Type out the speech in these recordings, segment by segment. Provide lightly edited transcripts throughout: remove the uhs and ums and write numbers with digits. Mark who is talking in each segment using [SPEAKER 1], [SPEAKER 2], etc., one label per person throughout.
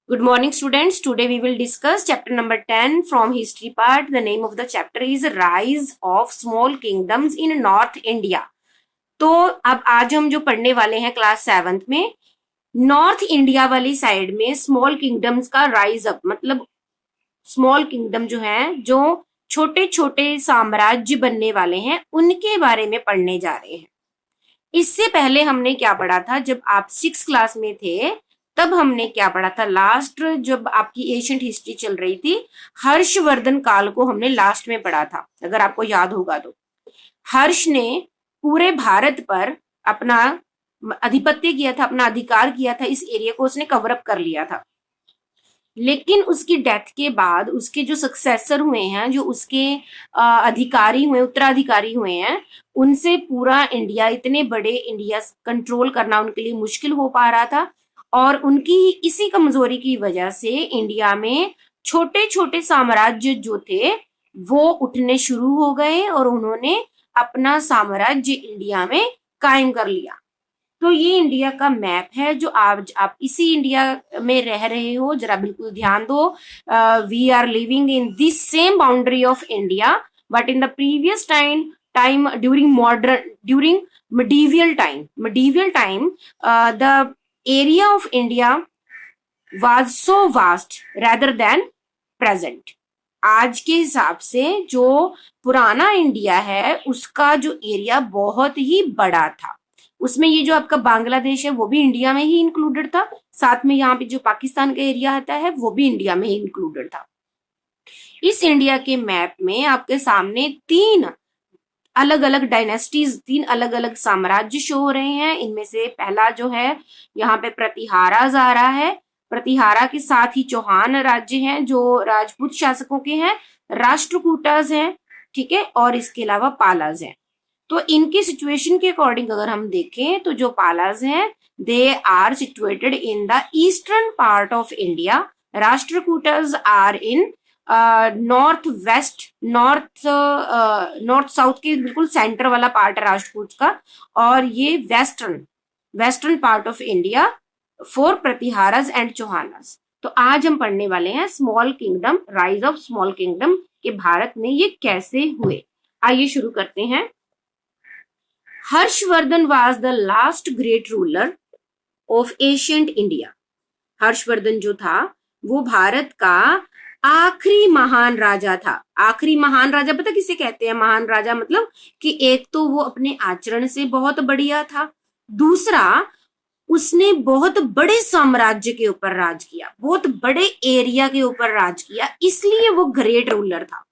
[SPEAKER 1] Good morning, students. Today we will discuss chapter number 10 from history part. The name of the chapter is Rise of Small Kingdoms in North India. तो अब आज हम जो पढ़ने वाले हैं class 7th में नॉर्थ इंडिया वाली साइड में स्मॉल किंगडम्स का राइज अप, मतलब स्मॉल किंगडम जो है, जो छोटे छोटे साम्राज्य बनने वाले हैं, उनके बारे में पढ़ने जा रहे हैं। इससे पहले हमने क्या पढ़ा था? जब आप 6 क्लास में थे तब हमने क्या पढ़ा था? लास्ट जब आपकी एशियंट हिस्ट्री चल रही थी, हर्षवर्धन काल को हमने लास्ट में पढ़ा था, अगर आपको याद होगा तो। हर्ष ने पूरे भारत पर अपना आधिपत्य किया था, अपना अधिकार किया था, इस एरिया को उसने कवर अप कर लिया था। लेकिन उसकी डेथ के बाद उसके जो सक्सेसर हुए हैं, जो उसके अधिकारी हुए, उत्तराधिकारी हुए हैं, उनसे पूरा इंडिया, इतने बड़े इंडिया कंट्रोल करना उनके लिए मुश्किल हो पा रहा था। और उनकी इसी कमजोरी की वजह से इंडिया में छोटे छोटे साम्राज्य जो थे वो उठने शुरू हो गए और उन्होंने अपना साम्राज्य इंडिया में कायम कर लिया। तो ये इंडिया का मैप है जो आज आप इसी इंडिया में रह रहे हो। जरा बिल्कुल ध्यान दो। We are living in this same boundary of India, but in the previous time during medieval time, the area of India was so vast rather than present. आज के हिसाब से जो पुराना इंडिया है उसका जो एरिया बहुत ही बड़ा था। उसमें ये जो आपका बांग्लादेश है वो भी इंडिया में ही इंक्लूडेड था, साथ में यहाँ पे जो पाकिस्तान का एरिया आता है वो भी इंडिया में ही इंक्लूडेड था। इस इंडिया के मैप में आपके सामने 3 अलग अलग डायनेस्टीज, 3 अलग अलग साम्राज्य शो हो रहे हैं। इनमें से पहला जो है यहाँ पे प्रतिहाराज आ रहा है। प्रतिहारा के साथ ही चौहान राज्य हैं जो राजपूत शासकों के हैं, राष्ट्रकूटाज हैं, ठीक है, और इसके अलावा पालाज हैं। तो इनकी सिचुएशन के अकॉर्डिंग अगर हम देखें तो जो पालाज हैं they are situated in the eastern part of India, Rashtrakutas are in north west, north south के बिल्कुल सेंटर वाला पार्ट है राष्ट्रकूट का, और ये western part of India for Pratiharas and Chauhans. तो आज हम पढ़ने वाले हैं small kingdom, rise of small kingdom के भारत में ये कैसे हुए। आइए शुरू करते हैं। Harshvardhan was the last great ruler of ancient India. Harshvardhan जो था वो भारत का आखिरी महान राजा था। आखिरी महान राजा पता किसे कहते हैं? महान राजा मतलब कि एक तो वो अपने आचरण से बहुत बढ़िया था, दूसरा उसने बहुत बड़े साम्राज्य के ऊपर राज किया, बहुत बड़े एरिया के ऊपर राज किया, इसलिए वो ग्रेट रूलर था,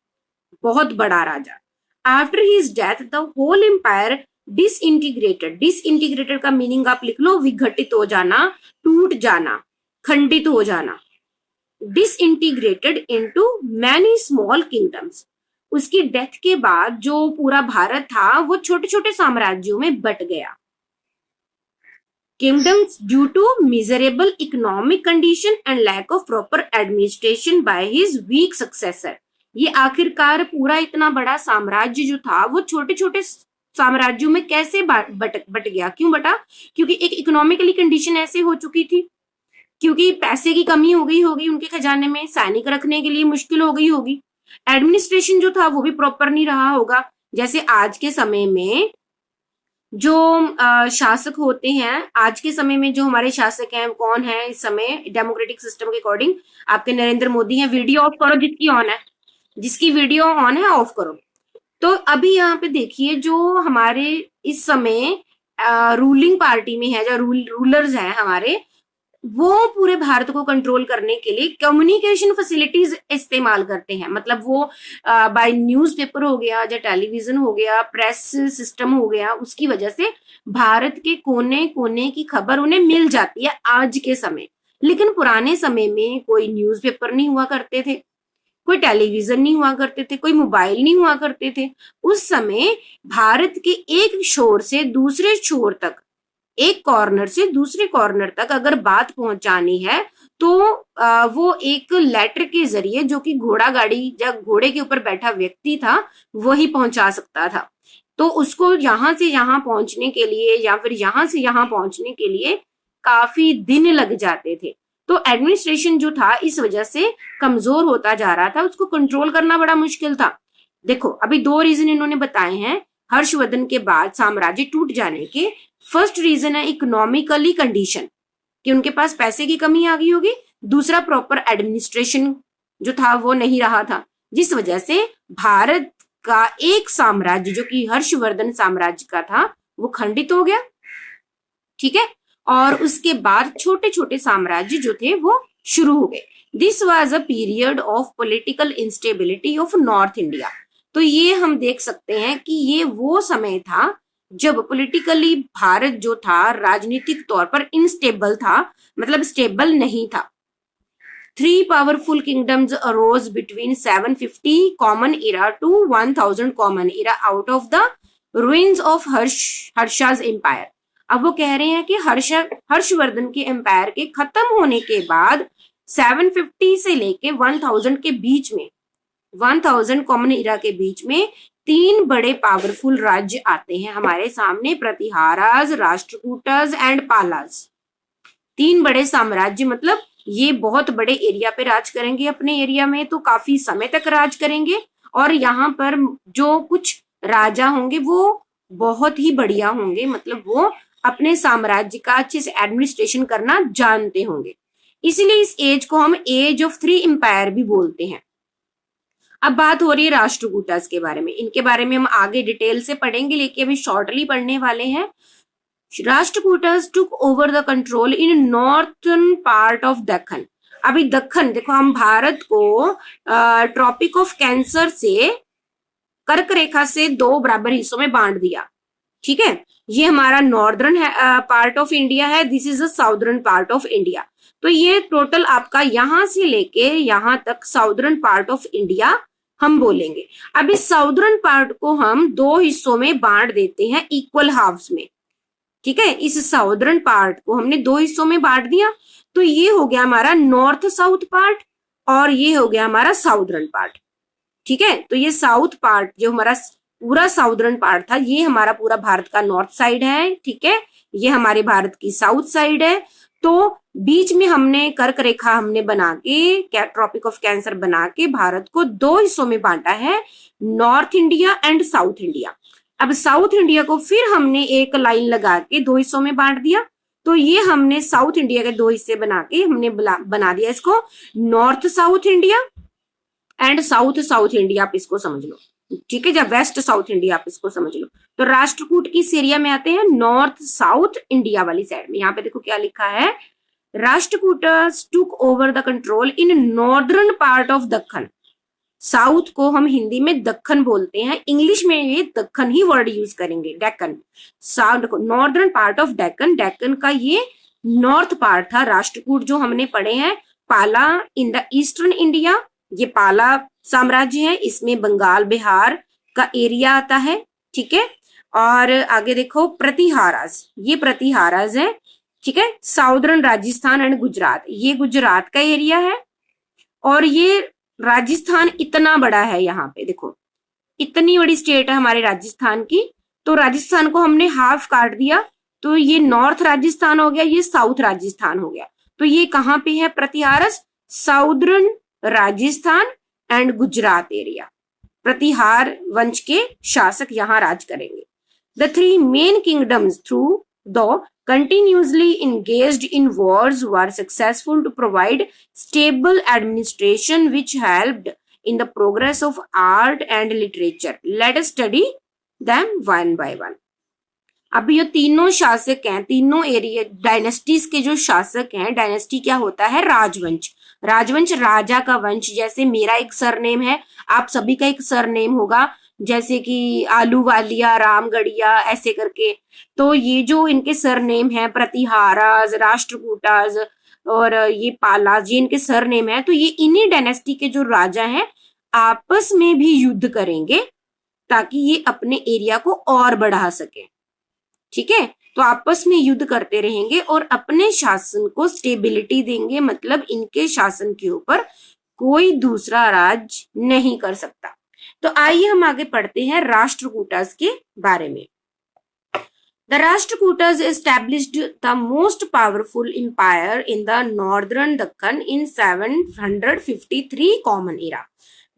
[SPEAKER 1] बहुत बड़ा राजा। After his death the whole empire disintegrated का मीनिंग आप लिख लो, विघटित हो जाना, टूट जाना, खंडित हो जाना। Disintegrated into many small kingdoms. उसकी डेथ के बाद जो पूरा भारत था वो छोटे छोटे साम्राज्यों में बट गया। Kingdoms due to miserable economic condition and lack of proper administration by his weak successor. ये आखिरकार पूरा इतना बड़ा साम्राज्य जो था वो छोटे छोटे साम्राज्यों में कैसे बट गया? क्यों बटा? क्योंकि एक इकोनॉमिकली कंडीशन ऐसे हो चुकी थी, क्योंकि पैसे की कमी हो गई होगी उनके खजाने में, सैनिक रखने के लिए मुश्किल हो गई होगी, एडमिनिस्ट्रेशन जो था वो भी प्रॉपर नहीं रहा होगा। जैसे आज के समय में जो शासक होते हैं, आज के समय में जो हमारे शासक हैं कौन है इस समय डेमोक्रेटिक सिस्टम के अकॉर्डिंग? आपके नरेंद्र मोदी हैं। वीडियो ऑफ करो जिसकी ऑन है, जिसकी वीडियो ऑन है ऑफ करो। तो अभी यहाँ पे देखिए जो हमारे इस समय रूलिंग पार्टी में है, जो रूलर्स हैं हमारे, वो पूरे भारत को कंट्रोल करने के लिए कम्युनिकेशन फैसिलिटीज इस्तेमाल करते हैं। मतलब वो बाय न्यूज़पेपर हो गया या टेलीविजन हो गया, प्रेस सिस्टम हो गया, उसकी वजह से भारत के कोने कोने की खबर उन्हें मिल जाती है आज के समय। लेकिन पुराने समय में कोई न्यूज़पेपर नहीं हुआ करते थे, कोई टेलीविजन नहीं हुआ करते थे, कोई मोबाइल नहीं हुआ करते थे। उस समय भारत के एक छोर से दूसरे छोर तक, एक कॉर्नर से दूसरे कॉर्नर तक अगर बात पहुंचानी है तो वो एक लेटर के जरिए, जो कि घोड़ा गाड़ी या घोड़े के ऊपर बैठा व्यक्ति था वही पहुंचा सकता था। तो उसको यहां से यहां पहुंचने के लिए या फिर यहां से यहां पहुंचने के लिए काफी दिन लग जाते थे। तो एडमिनिस्ट्रेशन जो था इस वजह से कमजोर होता जा रहा था, उसको कंट्रोल करना बड़ा मुश्किल था। देखो अभी दो रीजन इन्होंने बताए हैं हर्षवर्धन के बाद साम्राज्य टूट जाने के। फर्स्ट रीजन है इकोनॉमिकली कंडीशन, कि उनके पास पैसे की कमी आ गई होगी। दूसरा प्रॉपर एडमिनिस्ट्रेशन जो था वो नहीं रहा था, जिस वजह से भारत का एक साम्राज्य जो कि हर्षवर्धन साम्राज्य का था वो खंडित हो गया। ठीक है, और उसके बाद छोटे छोटे साम्राज्य जो थे वो शुरू हो गए। This was a period of political instability of north India. तो ये हम देख सकते हैं कि ये वो समय था जब पॉलिटिकली भारत जो था राजनीतिक तौर पर इनस्टेबल था, मतलब स्टेबल नहीं था। 3 powerful kingdoms arose between 750 common era to 1000 common era out of the ruins of हर्षा's empire। अब वो कह रहे हैं कि हर्षवर्धन के एम्पायर के खत्म होने के बाद 750 से लेके 1000 के बीच में, 1000 कॉमन इरा के बीच में 3 बड़े पावरफुल राज्य आते हैं हमारे सामने, प्रतिहाराज, राष्ट्रकूटाज एंड पालाज। 3 बड़े साम्राज्य, मतलब ये बहुत बड़े एरिया पे राज करेंगे, अपने एरिया में तो काफी समय तक राज करेंगे। और यहाँ पर जो कुछ राजा होंगे वो बहुत ही बढ़िया होंगे, मतलब वो अपने साम्राज्य का अच्छे से एडमिनिस्ट्रेशन करना जानते होंगे। इसीलिए इस एज को हम एज ऑफ 3 एम्पायर भी बोलते हैं। अब बात हो रही है राष्ट्रकूटास के बारे में। इनके बारे में हम आगे डिटेल से पढ़ेंगे, लेकिन अभी शॉर्टली पढ़ने वाले हैं। Rashtrakutas took over the control in northern part of Deccan. अभी दक्खन देखो, हम भारत को ट्रॉपिक ऑफ कैंसर से कर्क रेखा से 2 बराबर हिस्सों में बांट दिया। ठीक है, ये हमारा नॉर्दर्न पार्ट ऑफ इंडिया है, this is the southern part of India. तो ये टोटल आपका यहां से लेके यहां तक साउदर्न पार्ट ऑफ इंडिया हम बोलेंगे। अब इस साउदर्न पार्ट को हम 2 हिस्सों में बांट देते हैं, इक्वल हाफ्स में। ठीक है, इस साउदर्न पार्ट को हमने 2 हिस्सों में बांट दिया, तो ये हो गया हमारा नॉर्थ साउथ पार्ट और ये हो गया हमारा साउदर्न पार्ट। ठीक है, तो ये साउथ पार्ट जो हमारा पूरा साउदर्न पार्ट था, ये हमारा पूरा भारत का नॉर्थ साइड है। ठीक है, ये हमारे भारत की साउथ साइड है। तो बीच में हमने कर्क रेखा हमने बना के ट्रॉपिक ऑफ कैंसर बना के भारत को 2 हिस्सों में बांटा है, north India and south India. अब साउथ इंडिया को फिर हमने एक लाइन लगा के 2 हिस्सों में बांट दिया, तो ये हमने साउथ इंडिया के 2 हिस्से बना के हमने बना दिया इसको north south India and south south India, आप इसको समझ लो। ठीक है, जब वेस्ट साउथ इंडिया आप इसको समझ लो। तो राष्ट्रकूट किस एरिया में आते हैं, नॉर्थ साउथ इंडिया वाली साइड में। यहाँ पे देखो क्या लिखा है, Rashtrakutas took over the control in northern part of Deccan. South को हम हिंदी में दक्खन बोलते हैं, इंग्लिश में ये दक्खन ही वर्ड यूज करेंगे, डेक्कन। साउथ को northern part of Deccan, Deccan का ये नॉर्थ पार्ट था। राष्ट्रकूट जो हमने पढ़े हैं, पाला इन द ईस्टर्न इंडिया, ये पाला साम्राज्य है, इसमें बंगाल बिहार का एरिया आता है। ठीक है, और आगे देखो प्रतिहारास, ये प्रतिहारास है। ठीक है, साउदर्न राजस्थान एंड गुजरात, ये गुजरात का एरिया है। और ये राजस्थान इतना बड़ा है, यहाँ पे देखो इतनी बड़ी स्टेट है हमारे राजस्थान की। तो राजस्थान को हमने हाफ काट दिया, तो ये नॉर्थ राजस्थान हो गया, ये साउथ राजस्थान हो गया। तो ये कहाँ पे है Pratiharas, southern Rajasthan and Gujarat area. Pratihara वंश के शासक यहाँ राज करेंगे। The 3 main kingdoms, through though continuously engaged in wars, were successful to provide stable administration which helped in the progress of art and literature. Let us study them one by one. अब ये तीनों शासक हैं, तीनों area dynasties के जो शासक हैं, डायनेस्टी क्या होता है, राजवंश। राजवंश राजा का वंश, जैसे मेरा एक सरनेम है, आप सभी का एक सरनेम होगा, जैसे कि आलूवालिया, रामगढ़िया, ऐसे करके। तो ये जो इनके सरनेम है, प्रतिहाराज, राष्ट्रकूटाज और ये पालाज, ये इनके सरनेम है। तो ये इन्हीं डायनेस्टी के जो राजा हैं आपस में भी युद्ध करेंगे ताकि ये अपने एरिया को और बढ़ा सके। ठीक है, तो आपस में युद्ध करते रहेंगे और अपने शासन को स्टेबिलिटी देंगे, मतलब इनके शासन के ऊपर कोई दूसरा राज नहीं कर सकता। तो आइए हम आगे पढ़ते हैं राष्ट्रकूटास के बारे में। The Rashtrakutas established the most powerful empire in the northern Deccan in 753 Common Era.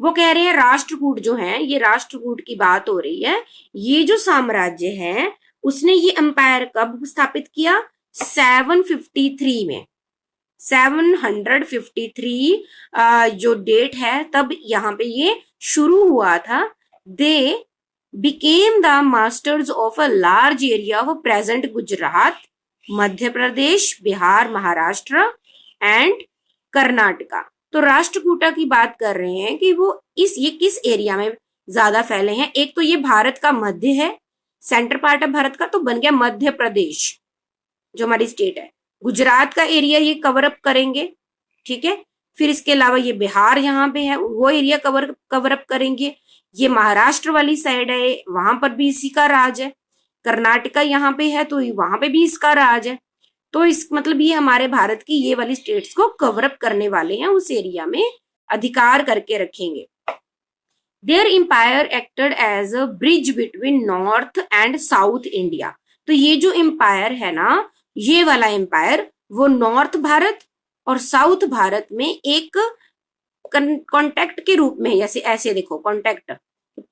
[SPEAKER 1] वो कह रहे हैं राष्ट्रकूट जो है, ये राष्ट्रकूट की बात हो रही है, ये जो साम्राज्य है उसने ये एम्पायर कब स्थापित किया? 753 में। 753 जो डेट है तब यहाँ पे ये शुरू हुआ था। दे became the masters of a large area of present Gujarat, Madhya Pradesh, Bihar, Maharashtra and Karnataka. तो राष्ट्रकूटा की बात कर रहे हैं कि वो ये किस एरिया में ज्यादा फैले हैं। एक तो ये भारत का मध्य है, सेंटर पार्ट है भारत का, तो बन गया मध्य प्रदेश जो हमारी स्टेट है। गुजरात का एरिया ये कवर अप करेंगे, ठीक है। फिर इसके अलावा ये बिहार यहाँ पे है, वो एरिया कवर अप करेंगे। ये महाराष्ट्र वाली साइड है, वहां पर भी इसी का राज है। कर्नाटका यहाँ पे है तो वहां पे भी इसका राज है। तो इस मतलब ये हमारे भारत की ये वाली स्टेट्स को कवर अप करने वाले हैं, उस एरिया में अधिकार करके रखेंगे। Their empire acted as a bridge between north and south India. तो ये जो एम्पायर है ना, ये वाला एम्पायर वो नॉर्थ भारत और साउथ भारत में एक कॉन्टेक्ट के रूप में, जैसे ऐसे देखो कॉन्टेक्ट,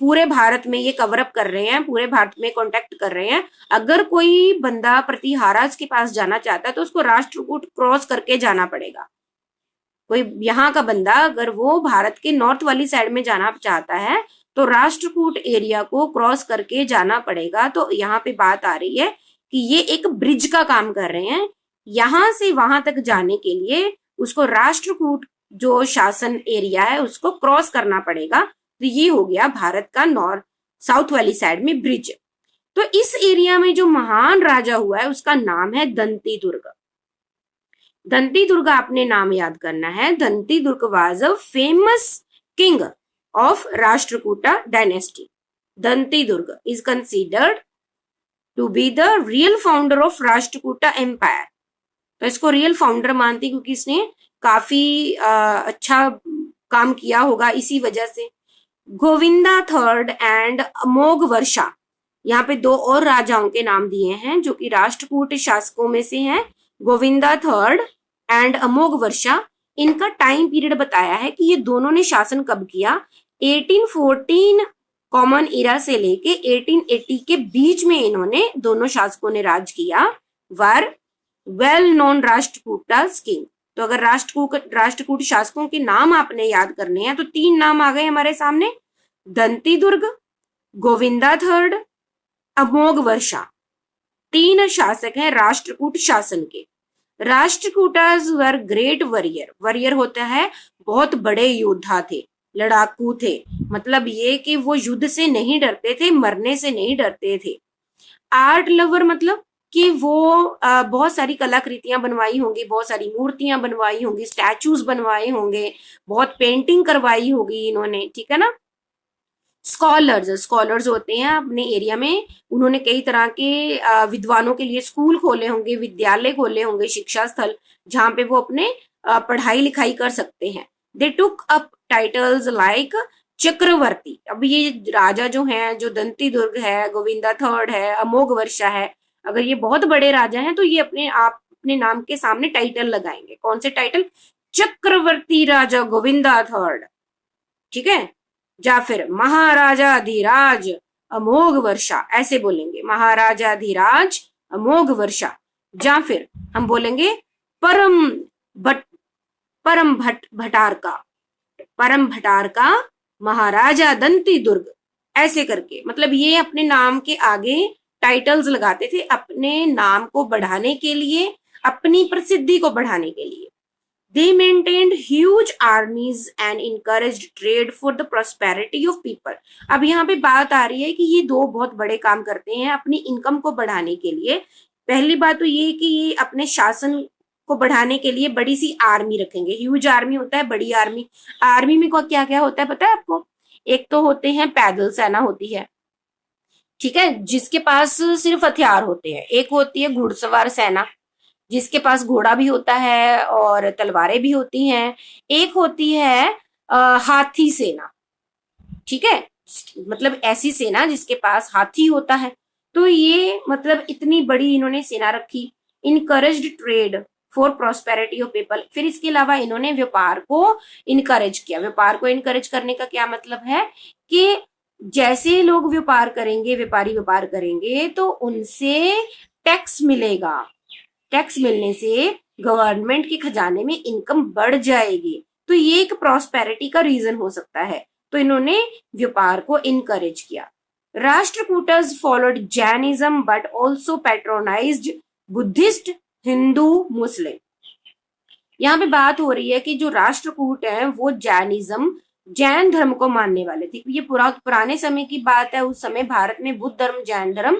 [SPEAKER 1] पूरे भारत में ये कवर अप कर रहे हैं, पूरे भारत में कॉन्टेक्ट कर रहे हैं। अगर कोई बंदा प्रतिहाराज के पास जाना चाहता है तो उसको राष्ट्रकूट क्रॉस करके जाना पड़ेगा। कोई यहाँ का बंदा अगर वो भारत के नॉर्थ वाली साइड में जाना चाहता है तो राष्ट्रकूट एरिया को क्रॉस करके जाना पड़ेगा। तो यहाँ पे बात आ रही है कि ये एक ब्रिज का काम कर रहे हैं। यहां से वहां तक जाने के लिए उसको राष्ट्रकूट जो शासन एरिया है उसको क्रॉस करना पड़ेगा। तो ये हो गया भारत का नॉर्थ साउथ वाली साइड में ब्रिज। तो इस एरिया में जो महान राजा हुआ है उसका नाम है दंती दुर्ग। दंती दुर्ग आपने नाम याद करना है। Dantidurga was a famous king of Rashtrakuta dynasty. Dantidurga is considered to be the real founder of Rashtrakuta empire. तो इसको रियल फाउंडर मानती क्योंकि इसने काफी अच्छा काम किया होगा इसी वजह से। गोविंदा थर्ड एंड अमोघ वर्षा, यहाँ पे दो और राजाओं के नाम दिए हैं जो कि राष्ट्रकूट शासकों में से हैं। गोविंदा थर्ड एंड अमोघ वर्षा, इनका टाइम पीरियड बताया है कि ये दोनों ने शासन कब किया। 1814 कॉमन इरा से लेके 1880 के बीच में इन्होंने दोनों शासकों ने राज किया। Were well known Rashtrakutas king. तो अगर राष्ट्रकूट शासकों के नाम आपने याद करने हैं तो 3 नाम आ गए हमारे सामने, दंती दुर्ग, गोविंदा थर्ड, अमोघ वर्षा। 3 शासक हैं राष्ट्रकूट शासन के। Rashtrakutas were great warrior. Warrior होता है बहुत बड़े योद्धा थे, लड़ाकू थे। मतलब ये कि वो युद्ध से नहीं डरते थे, मरने से नहीं डरते थे। आर्ट लवर मतलब कि वो बहुत सारी कलाकृतियां बनवाई होंगी, बहुत सारी मूर्तियां बनवाई होंगी, स्टैचूज बनवाए होंगे, बहुत पेंटिंग करवाई होगी इन्होंने, ठीक है ना। स्कॉलर्स होते हैं अपने एरिया में, उन्होंने कई तरह के विद्वानों के लिए स्कूल खोले होंगे, विद्यालय खोले होंगे, शिक्षा स्थल जहां पे वो अपने पढ़ाई लिखाई कर सकते हैं। दे टुक अप टाइटल्स लाइक चक्रवर्ती। अब ये राजा जो हैं, जो दंती दुर्ग है, गोविंदा थर्ड है, अमोघ वर्षा है, अगर ये बहुत बड़े राजा हैं तो ये अपने नाम के सामने टाइटल लगाएंगे। कौन से टाइटल? चक्रवर्ती राजा गोविंदा थर्ड, ठीक है। या फिर महाराजा धीराज अमोघ वर्षा, ऐसे बोलेंगे, महाराजा धीराज अमोघ वर्षा। या फिर हम बोलेंगे परम भटारका महाराजा दंती दुर्ग, ऐसे करके। मतलब ये अपने नाम के आगे टाइटल्स लगाते थे अपने नाम को बढ़ाने के लिए, अपनी प्रसिद्धि को बढ़ाने के लिए। They maintained huge armies and encouraged trade for the prosperity of people. अब यहाँ पे बात आ रही है कि ये 2 बहुत बड़े काम करते हैं अपनी इनकम को बढ़ाने के लिए। पहली बात तो ये कि ये अपने शासन को बढ़ाने के लिए बड़ी सी आर्मी रखेंगे। ह्यूज आर्मी होता है, बड़ी आर्मी। आर्मी में क्या क्या होता है पता है आपको? एक तो होते हैं पैदल सेना होती है, ठीक है, जिसके पास सिर्फ हथियार होते हैं। एक होती है घुड़सवार सेना जिसके पास घोड़ा भी होता है और तलवारें भी होती हैं। एक होती है हाथी सेना, ठीक है, मतलब ऐसी सेना जिसके पास हाथी होता है। तो ये मतलब इतनी बड़ी इन्होंने सेना रखी। Encouraged trade for prosperity of people, फिर इसके अलावा इन्होंने व्यापार को इनकरेज किया। व्यापार को इनकरेज करने का क्या मतलब है कि जैसे लोग व्यापार करेंगे, व्यापारी व्यापार करेंगे तो उनसे टैक्स मिलेगा। टैक्स मिलने से गवर्नमेंट के खजाने में इनकम बढ़ जाएगी, तो ये एक प्रॉस्पेरिटी का रीजन हो सकता है। तो इन्होंने व्यापार को इनकरेज किया। Rashtrakutas followed Jainism but also patronised Buddhist, Hindu, Muslim. यहाँ पे बात हो रही है कि जो राष्ट्रकूट है वो जैनिज्म, जैन धर्म को मानने वाले थे। ये पुराने समय की बात है। उस समय भारत में बुद्ध धर्म, जैन धर्म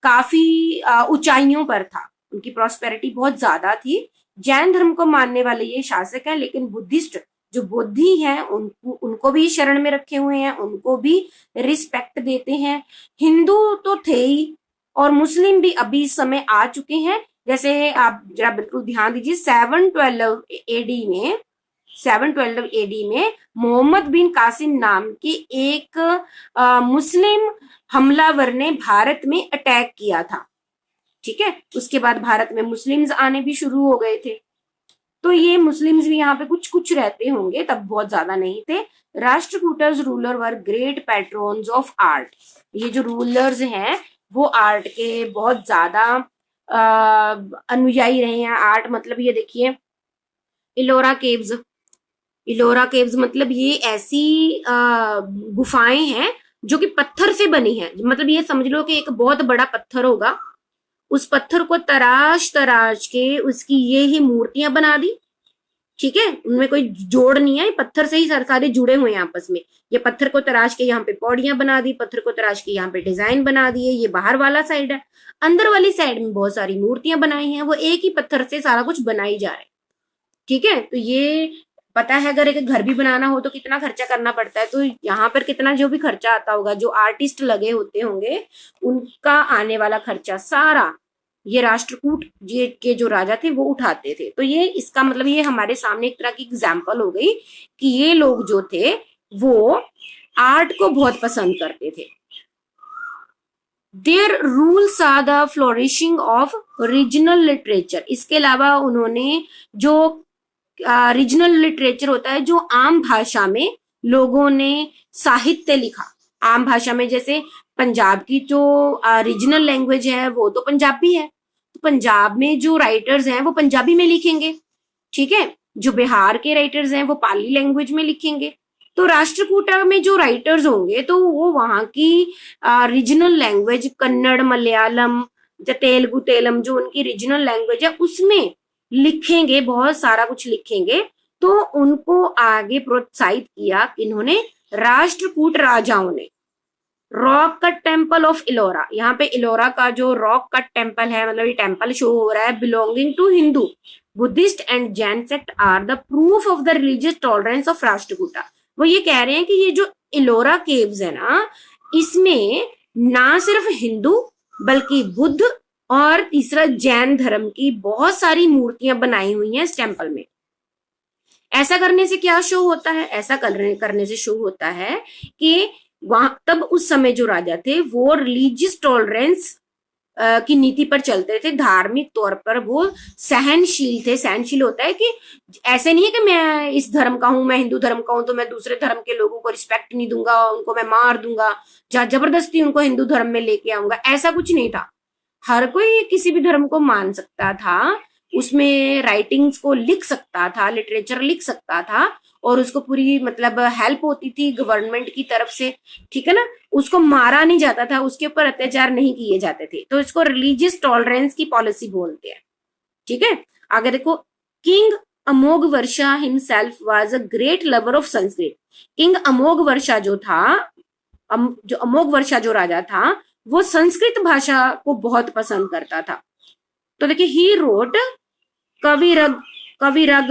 [SPEAKER 1] काफी ऊंचाइयों पर था, उनकी प्रॉस्पेरिटी बहुत ज्यादा थी। जैन धर्म को मानने वाले ये शासक हैं, लेकिन बुद्धिस्ट जो बुद्धि हैं उनको भी शरण में रखे हुए हैं, उनको भी रिस्पेक्ट देते हैं। हिंदू तो थे ही, और मुस्लिम भी अभी इस समय आ चुके हैं। जैसे आप जरा बिल्कुल ध्यान दीजिए, 712 एडी में मोहम्मद बिन कासिम नाम के एक मुस्लिम हमलावर ने भारत में अटैक किया था। ठीक है, उसके बाद भारत में मुस्लिम्स आने भी शुरू हो गए थे। तो ये मुस्लिम्स भी यहाँ पे कुछ कुछ रहते होंगे, तब बहुत ज्यादा नहीं थे। Rashtrakutas ruler were great patrons of art. ये जो रूलर्स हैं वो आर्ट के बहुत ज्यादा अनुयायी रहे हैं। आर्ट मतलब ये देखिए, इलोरा केव्स। इलोरा केव्स मतलब ये ऐसी गुफाएं हैं जो कि पत्थर से बनी है। मतलब ये समझ लो कि एक बहुत बड़ा पत्थर होगा, उस पत्थर को तराश तराश के उसकी ये ही मूर्तियां बना दी। ठीक है, उनमें कोई जोड़ नहीं है, पत्थर से ही सारे जुड़े हुए हैं आपस में। ये पत्थर को तराश के यहाँ पे पौड़ियां बना दी, पत्थर को तराश के यहाँ पे डिजाइन बना दिए। ये बाहर वाला साइड है, अंदर वाली साइड में बहुत सारी मूर्तियां बनाई हैं। वो एक ही पत्थर से सारा कुछ बनाई जा रहा है। ठीक है, तो ये पता है अगर एक घर भी बनाना हो तो कितना खर्चा करना पड़ता है। तो यहाँ पर कितना जो भी खर्चा आता होगा, जो आर्टिस्ट लगे होते होंगे उनका आने वाला खर्चा सारा ये राष्ट्रकूट ये के जो राजा थे वो उठाते थे। तो ये इसका मतलब ये हमारे सामने एक तरह की एग्जाम्पल हो गई कि ये लोग जो थे वो आर्ट को बहुत पसंद करते थे। Their rules are the flourishing of regional literature. इसके अलावा उन्होंने जो रीजनल लिटरेचर होता है, जो आम भाषा में लोगों ने साहित्य लिखा। आम भाषा में, जैसे पंजाब की जो रीजनल लैंग्वेज है वो तो पंजाबी है, तो पंजाब में जो राइटर्स हैं वो पंजाबी में लिखेंगे। ठीक है, जो बिहार के राइटर्स हैं वो पाली लैंग्वेज में लिखेंगे। तो राष्ट्रकूटा में जो राइटर्स होंगे तो वो वहां की रीजनल लैंग्वेज, कन्नड़, मलयालम, तेलुगु, तेलम, जो उनकी रीजनल लैंग्वेज है उसमें लिखेंगे, बहुत सारा कुछ लिखेंगे। तो उनको आगे प्रोत्साहित किया इन्होंने राष्ट्रकूट राजाओं ने। Rock cut temple of Ellora, यहाँ पे इलोरा का जो रॉक कट टेम्पल है, मतलब ये टेम्पल शो हो रहा है, belonging to Hindu, Buddhist and Jain sect are the proof of the religious tolerance of Rashtrakuta. वो ये कह रहे हैं कि ये जो इलोरा केव्स है ना, इसमें ना सिर्फ हिंदू बल्कि बुद्ध और तीसरा जैन धर्म की बहुत सारी मूर्तियां बनाई हुई हैं इस टेम्पल में। ऐसा करने से क्या शो होता है? ऐसा करने से शो होता है कि वहां तब उस समय जो राजा थे वो रिलीजियस टॉलरेंस की नीति पर चलते थे। धार्मिक तौर पर वो सहनशील थे। सहनशील होता है कि ऐसे नहीं है कि मैं इस धर्म का हूं, मैं हिंदू धर्म का हूं तो मैं दूसरे धर्म के लोगों को रिस्पेक्ट नहीं दूंगा, उनको मैं मार दूंगा, जबरदस्ती उनको हिंदू धर्म में लेके आऊंगा। ऐसा कुछ नहीं था। हर कोई किसी भी धर्म को मान सकता था, उसमें राइटिंग्स को लिख सकता था, लिटरेचर लिख सकता था, और उसको पूरी मतलब हेल्प होती थी गवर्नमेंट की तरफ से। ठीक है ना, उसको मारा नहीं जाता था, उसके ऊपर अत्याचार नहीं किए जाते थे। तो इसको रिलीजियस टॉलरेंस की पॉलिसी बोलते हैं। ठीक है, आगे देखो, king Amoghavarsha himself was a great lover of Sanskrit. King Amoghavarsha जो था, जो अमोघ वर्षा जो राजा था, वो संस्कृत भाषा को बहुत पसंद करता था। तो देखिए, ही रोट कविराग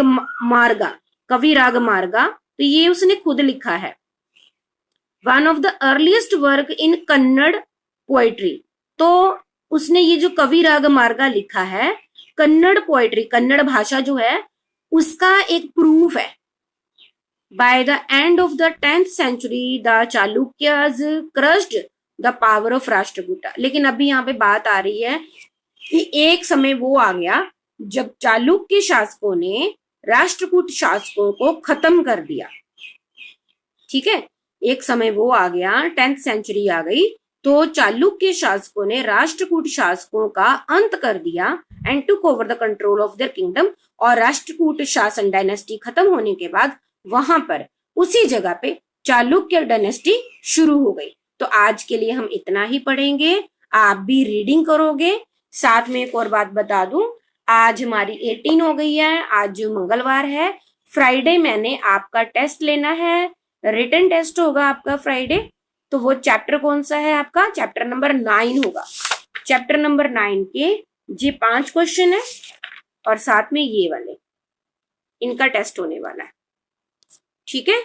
[SPEAKER 1] मार्गा, तो ये उसने खुद लिखा है। One of the earliest work in Kannada poetry. तो उसने ये जो कविराग मार्गा लिखा है, कन्नड़ पोएट्री, कन्नड़ भाषा जो है उसका एक प्रूफ है। By the end of the 10th century, the Chalukyas crushed the power of Rashtrakuta. लेकिन अभी यहाँ पे बात आ रही है कि एक समय वो आ गया जब चालुक्य शासकों ने राष्ट्रकूट शासकों को खत्म कर दिया। ठीक है, एक समय वो आ गया, 10th सेंचुरी आ गई, तो चालुक्य शासकों ने राष्ट्रकूट शासकों का अंत कर दिया and took over the control of their kingdom. और राष्ट्रकूट शासन डायनेस्टी खत्म होने के बाद वहां पर उसी जगह पे चालुक्य डायनेस्टी शुरू हो गई। तो आज के लिए हम इतना ही पढ़ेंगे, आप भी रीडिंग करोगे। साथ में एक और बात बता दूं, आज हमारी 18 हो गई है, आज मंगलवार है, फ्राइडे मैंने आपका टेस्ट लेना है, रिटन टेस्ट होगा आपका फ्राइडे। तो वो चैप्टर कौन सा है आपका? चैप्टर नंबर 9 होगा। चैप्टर नंबर 9 के ये 5 क्वेश्चन है और साथ में ये वाले, इनका टेस्ट होने वाला है। ठीक है।